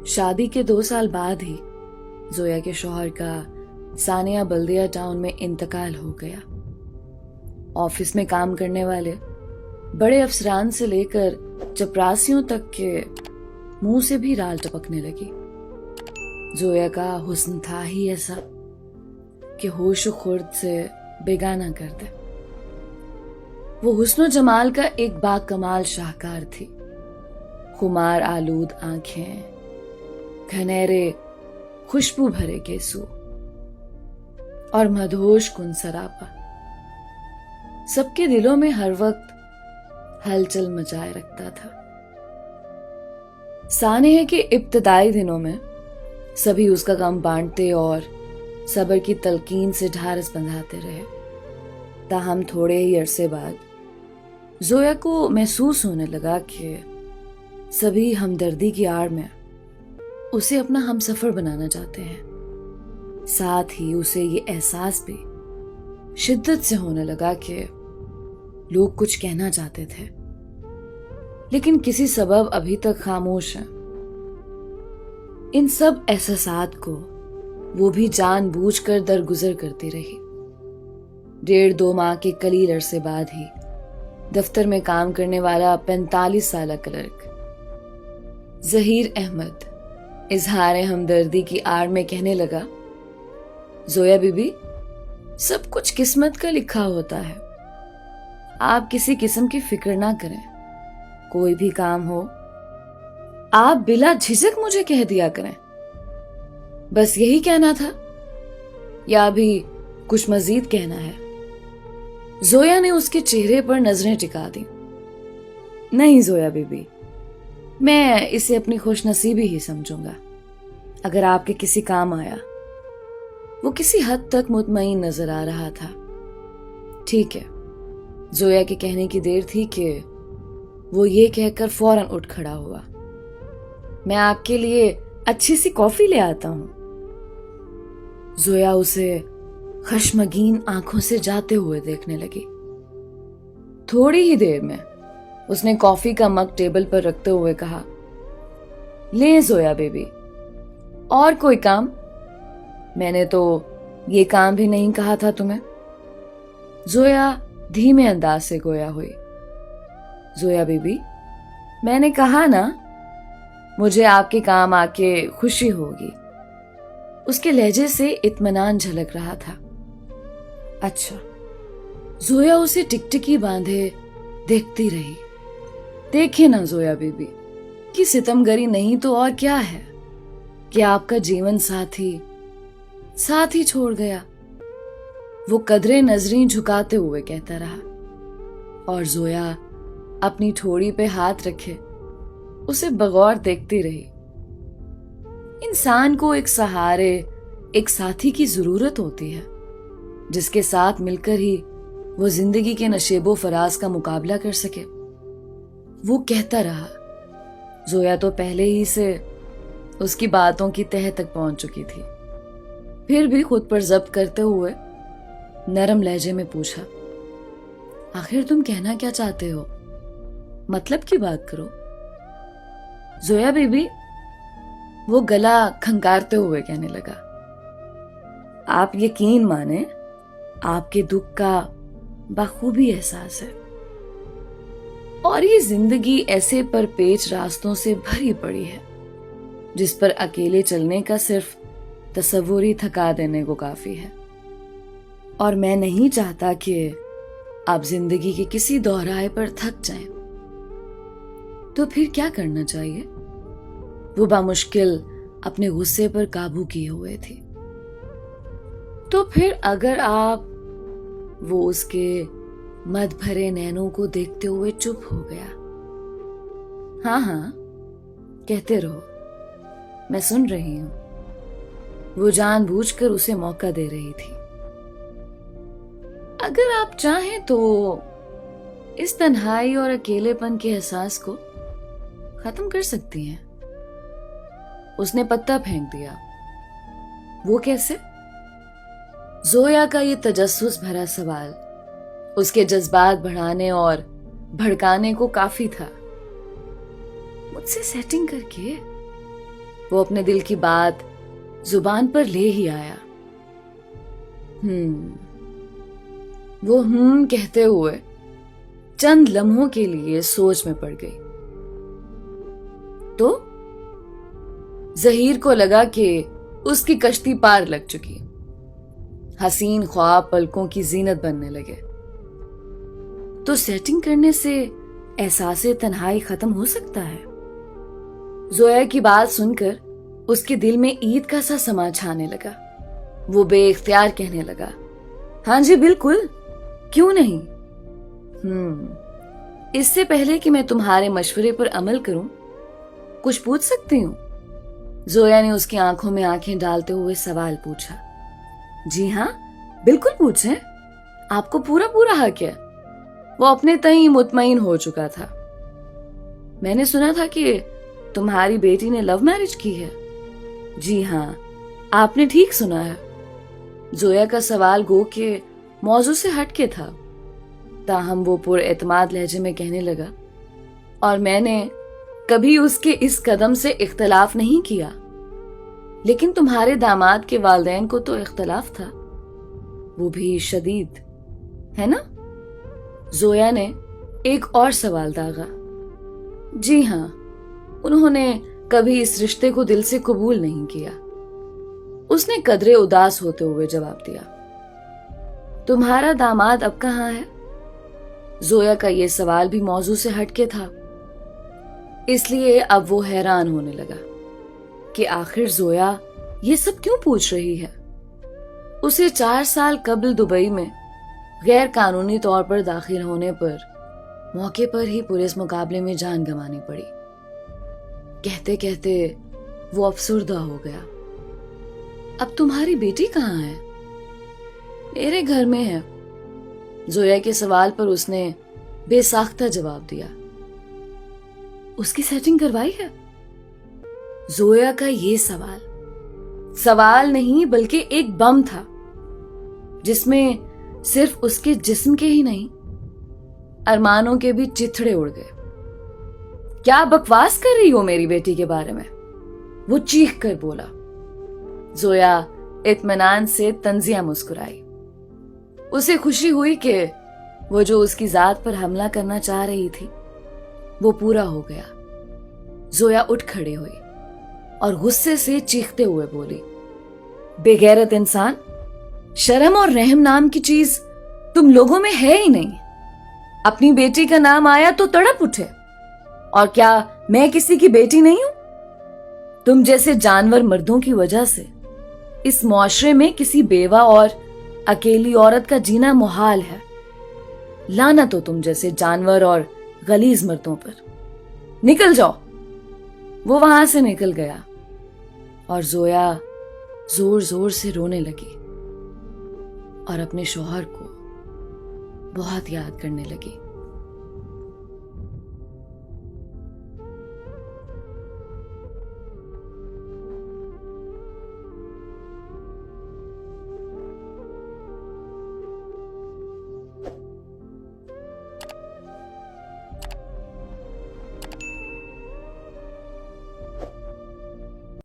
शादी के 2 साल बाद ही जोया के शौहर का सानिया बल्दिया टाउन में इंतकाल हो गया। ऑफिस में काम करने वाले बड़े अफसरान से लेकर चपरासियों तक के मुंह से भी राल टपकने लगी। जोया का हुस्न था ही ऐसा कि होश खुर्द से बेगाना कर दे। वो हुस्न जमाल का एक बाकमाल शाहकार थी। खुमार आलूद आंखें, घनेरे खुशबू भरे केसू और मधोश कुन सरापा सबके दिलों में हर वक्त हलचल मचाए रखता था। सानेह के इब्तदाई दिनों में सभी उसका काम बांटते और सब्र की तलकीन से ढारस बंधाते रहे। ताहम थोड़े ही अरसे बाद जोया को महसूस होने लगा कि सभी हमदर्दी की आड़ में उसे अपना हमसफर बनाना चाहते हैं। साथ ही उसे ये एहसास भी शिद्दत से होने लगा कि लोग कुछ कहना चाहते थे लेकिन किसी सबब अभी तक खामोश हैं। इन सब एहसासात को वो भी जानबूझकर दरगुजर करती रही। 1.5-2 माह के कलील अरसे बाद ही दफ्तर में काम करने वाला 45 साला क्लर्क जहीर अहमद इजहार हमदर्दी की आड़ में कहने लगा, जोया बीबी, सब कुछ किस्मत का लिखा होता है। आप किसी किस्म की फिक्र ना करें। कोई भी काम हो आप बिला झिझक मुझे कह दिया करें। बस यही कहना था या भी कुछ मजीद कहना है? जोया ने उसके चेहरे पर नजरें टिका दी। नहीं जोया बीबी, मैं इसे अपनी खुशनसीबी ही समझूंगा अगर आपके किसी काम आया। वो किसी हद तक मुतमईन नजर आ रहा था। ठीक है, जोया के कहने की देर थी कि वो ये कहकर फौरन उठ खड़ा हुआ। मैं आपके लिए अच्छी सी कॉफी ले आता हूं। जोया उसे खश्मगीन आंखों से जाते हुए देखने लगी। थोड़ी ही देर में उसने कॉफी का मग टेबल पर रखते हुए कहा, ले जोया बेबी, और कोई काम? मैंने तो ये काम भी नहीं कहा था तुम्हें। जोया धीमे अंदाज से गोया हुई। जोया बेबी, मैंने कहा ना, मुझे आपके काम आके खुशी होगी। उसके लहजे से इत्मीनान झलक रहा था। अच्छा। जोया उसे टिकटिकी बांधे देखती रही। देखिए ना जोया बीबी, कि सितमगरी नहीं तो और क्या है कि आपका जीवन साथी छोड़ गया। वो कदरे नजरें झुकाते हुए कहता रहा और जोया अपनी ठोड़ी पे हाथ रखे उसे बगौर देखती रही। इंसान को एक सहारे, एक साथी की जरूरत होती है जिसके साथ मिलकर ही वो जिंदगी के नशेबो फराज का मुकाबला कर सके। वो कहता रहा। जोया तो पहले ही से उसकी बातों की तह तक पहुंच चुकी थी। फिर भी खुद पर जब्त करते हुए नरम लहजे में पूछा, आखिर तुम कहना क्या चाहते हो? मतलब की बात करो। जोया बीबी, वो गला खंकारते हुए कहने लगा, आप यकीन माने, आपके दुख का बखूबी एहसास है और ये जिंदगी ऐसे परपेच रास्तों से भरी पड़ी है जिस पर अकेले चलने का सिर्फ तसव्वुर ही थका देने को काफी है। और मैं नहीं चाहता कि आप जिंदगी के किसी दोहराए पर थक जाएं। तो फिर क्या करना चाहिए? वो बामुश्किल अपने गुस्से पर काबू किए हुए थे। तो फिर अगर आप, वो उसके मद भरे नैनों को देखते हुए चुप हो गया। हाँ हाँ, कहते रहो, मैं सुन रही हूं। वो जानबूझकर उसे मौका दे रही थी। अगर आप चाहें तो इस तन्हाई और अकेलेपन के एहसास को खत्म कर सकती हैं। उसने पत्ता फेंक दिया। वो कैसे? जोया का ये तजस्सुस भरा सवाल उसके जज्बात बढ़ाने और भड़काने को काफी था। मुझसे सेटिंग करके وہ اپنے دل کی بات زبان پر لے ہی آیا۔ وہ کہتے ہوئے چند لمحوں کے لیے سوچ میں پڑ گئی۔ تو ظہیر کو لگا کہ اس کی کشتی پار لگ چکی، حسین خواب پلکوں کی زینت بننے لگے۔ تو سیٹنگ کرنے سے احساس تنہائی ختم ہو سکتا ہے؟ زویا کی بات سن کر اس کے دل میں عید کا سا سما چھانے لگا۔ وہ بے اختیار کہنے لگا، ہاں جی بالکل، کیوں نہیں؟ اس سے پہلے کہ میں تمہارے مشورے پر عمل کروں، کچھ پوچھ سکتی ہوں؟ زویا نے اس کی آنکھوں میں آنکھیں ڈالتے ہوئے سوال پوچھا۔ جی ہاں بالکل پوچھیں، آپ کو پورا حق ہے۔ وہ اپنے تئیں مطمئن ہو چکا تھا۔ میں نے سنا تھا کہ تمہاری بیٹی نے لو میرج کی ہے۔ جی ہاں، آپ نے ٹھیک سنا ہے۔ زویا کا سوال گو کہ موضوع سے ہٹ کے تھا، تاہم وہ پر اعتماد لہجے میں کہنے لگا، اور میں نے کبھی اس کے اس قدم سے اختلاف نہیں کیا، لیکن تمہارے داماد کے والدین کو تو اختلاف تھا، وہ بھی شدید، ہے نا؟ زویا نے ایک اور سوال داغا۔ جی ہاں، انہوں نے کبھی اس رشتے کو دل سے قبول نہیں کیا، اس نے قدرے اداس ہوتے ہوئے جواب دیا۔ تمہارا داماد اب کہاں ہے؟ زویا کا یہ سوال بھی موضوع سے ہٹ کے تھا، اس لیے اب وہ حیران ہونے لگا کہ آخر زویا یہ سب کیوں پوچھ رہی ہے۔ اسے 4 سال قبل دبئی میں غیر قانونی طور پر داخل ہونے پر موقع پر ہی پولیس مقابلے میں جان گنوانی پڑی۔ کہتے کہتے وہ افسردہ ہو گیا۔ اب تمہاری بیٹی کہاں ہے؟ میرے گھر میں ہے۔ زویا کے سوال پر اس نے بے ساختہ جواب دیا۔ اس کی سیٹنگ کروائی ہے؟ زویا کا یہ سوال نہیں بلکہ ایک بم تھا، جس میں صرف اس کے جسم کے ہی نہیں، ارمانوں کے بھی چتھڑے اڑ گئے۔ کیا بکواس کر رہی ہو میری بیٹی کے بارے میں؟ وہ چیخ کر بولا۔ زویا اطمینان سے طنزیہ مسکرائی۔ اسے خوشی ہوئی کہ وہ جو اس کی ذات پر حملہ کرنا چاہ رہی تھی وہ پورا ہو گیا۔ زویا اٹھ کھڑی ہوئی اور غصے سے چیختے ہوئے بولی، بے غیرت انسان، شرم اور رحم نام کی چیز تم لوگوں میں ہے ہی نہیں۔ اپنی بیٹی کا نام آیا تو تڑپ اٹھے، اور کیا میں کسی کی بیٹی نہیں ہوں؟ تم جیسے جانور مردوں کی وجہ سے اس معاشرے میں کسی بیوہ اور اکیلی عورت کا جینا محال ہے۔ لعنت ہو تم جیسے جانور اور غلیظ مردوں پر۔ نکل جاؤ۔ وہ وہاں سے نکل گیا اور زویا زور زور سے رونے لگی اور اپنے شوہر کو بہت یاد کرنے لگی۔